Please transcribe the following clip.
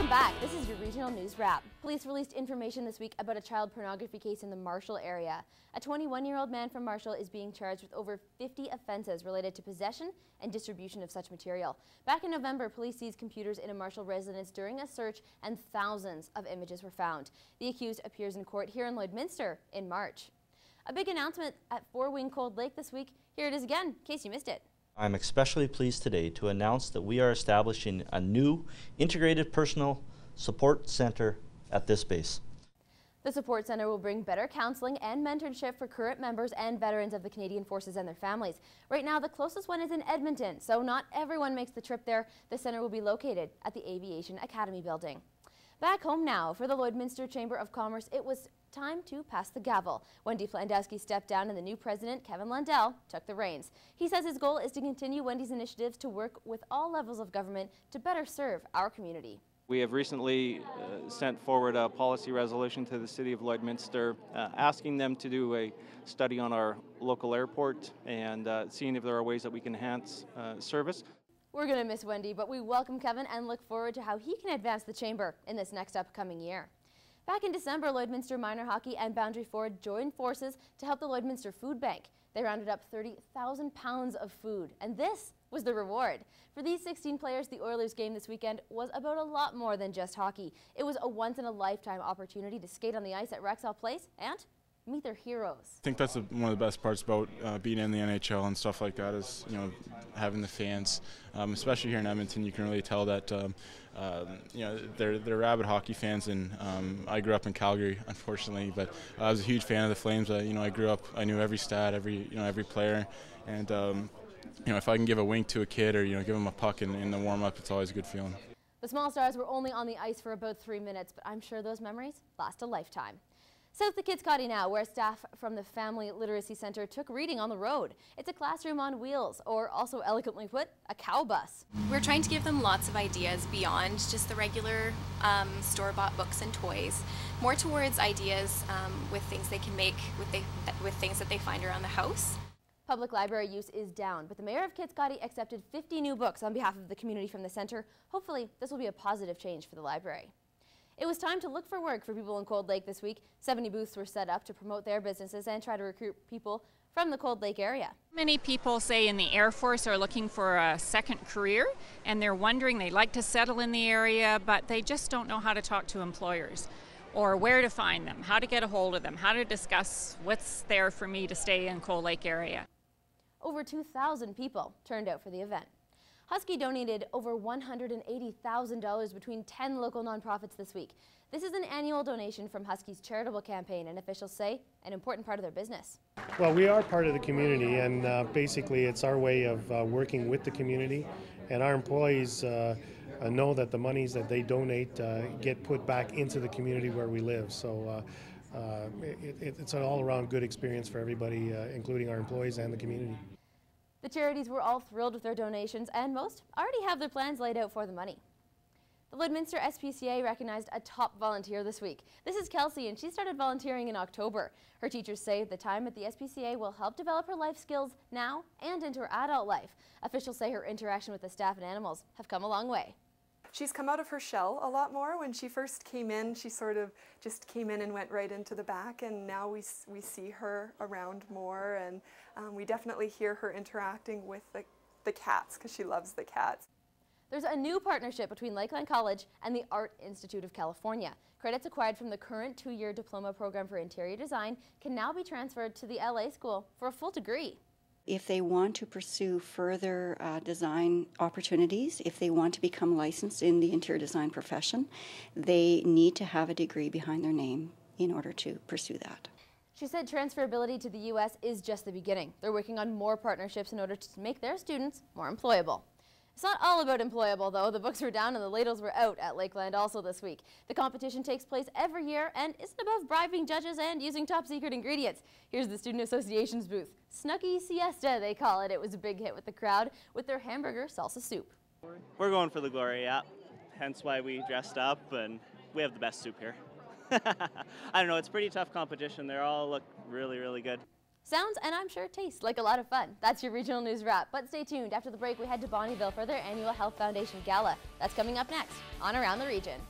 Welcome back. This is your regional news wrap. Police released information this week about a child pornography case in the Marshall area. A 21-year-old man from Marshall is being charged with over 50 offenses related to possession and distribution of such material. Back in November, police seized computers in a Marshall residence during a search, and thousands of images were found. The accused appears in court here in Lloydminster in March. A big announcement at Four Wing Cold Lake this week. Here it is again, in case you missed it. I'm especially pleased today to announce that we are establishing a new integrated personal support center at this base. The support center will bring better counseling and mentorship for current members and veterans of the Canadian Forces and their families. Right now, the closest one is in Edmonton, so not everyone makes the trip there. The center will be located at the Aviation Academy building. Back home now, for the Lloydminster Chamber of Commerce, it was time to pass the gavel. Wendy Flandowski stepped down and the new president, Kevin Lundell, took the reins. He says his goal is to continue Wendy's initiatives to work with all levels of government to better serve our community. We have recently sent forward a policy resolution to the City of Lloydminster asking them to do a study on our local airport and seeing if there are ways that we can enhance service. We're going to miss Wendy, but we welcome Kevin and look forward to how he can advance the chamber in this next upcoming year. Back in December, Lloydminster Minor Hockey and Boundary Ford joined forces to help the Lloydminster Food Bank. They rounded up 30,000 pounds of food, and this was the reward. For these 16 players, the Oilers game this weekend was about a lot more than just hockey. It was a once-in-a-lifetime opportunity to skate on the ice at Rexall Place and meet their heroes. I think that's one of the best parts about being in the NHL and stuff like that is, you know, having the fans, especially here in Edmonton. You can really tell that, you know, they're rabid hockey fans, and I grew up in Calgary, unfortunately, but I was a huge fan of the Flames. You know, I grew up, I knew every stat, every player, and you know, if I can give a wink to a kid or, you know, give them a puck in the warm-up, it's always a good feeling. The Small Stars were only on the ice for about 3 minutes, but I'm sure those memories last a lifetime. South to Kitskotty now, where staff from the Family Literacy Centre took reading on the road. It's a classroom on wheels, or also elegantly put, a cow bus. We're trying to give them lots of ideas beyond just the regular store-bought books and toys, more towards ideas with things they can make with things that they find around the house. Public library use is down, but the Mayor of Kitskotty accepted 50 new books on behalf of the community from the centre. Hopefully, this will be a positive change for the library. It was time to look for work for people in Cold Lake this week. 70 booths were set up to promote their businesses and try to recruit people from the Cold Lake area. Many people, say in the Air Force, are looking for a second career, and they're wondering, they'd like to settle in the area, but they just don't know how to talk to employers or where to find them, how to get a hold of them, how to discuss what's there for me to stay in Cold Lake area. Over 2,000 people turned out for the event. Husky donated over $180,000 between 10 local nonprofits this week. This is an annual donation from Husky's charitable campaign, and officials say an important part of their business. Well, we are part of the community, and basically it's our way of working with the community, and our employees know that the monies that they donate get put back into the community where we live. So it's an all-around good experience for everybody, including our employees and the community. The charities were all thrilled with their donations, and most already have their plans laid out for the money. The Lloydminster SPCA recognized a top volunteer this week. This is Kelsey, and she started volunteering in October. Her teachers say the time at the SPCA will help develop her life skills now and into her adult life. Officials say her interaction with the staff and animals have come a long way. She's come out of her shell a lot more. When she first came in, she sort of just came in and went right into the back, and now we see her around more, and we definitely hear her interacting with the cats because she loves the cats. There's a new partnership between Lakeland College and the Art Institute of California. Credits acquired from the current 2-year diploma program for interior design can now be transferred to the LA school for a full degree. If they want to pursue further design opportunities, if they want to become licensed in the interior design profession, they need to have a degree behind their name in order to pursue that. She said transferability to the U.S. is just the beginning. They're working on more partnerships in order to make their students more employable. It's not all about employable, though. The books were down and the ladles were out at Lakeland also this week. The competition takes place every year and isn't above bribing judges and using top secret ingredients. Here's the Student Association's booth. Snooky Siesta, they call it. It was a big hit with the crowd with their hamburger salsa soup. We're going for the glory, yeah. Hence why we dressed up, and we have the best soup here. I don't know, it's pretty tough competition. They all look really, really good. Sounds, and I'm sure tastes, like a lot of fun. That's your regional news wrap. But stay tuned. After the break, we head to Bonnyville for their annual Health Foundation Gala. That's coming up next on Around the Region.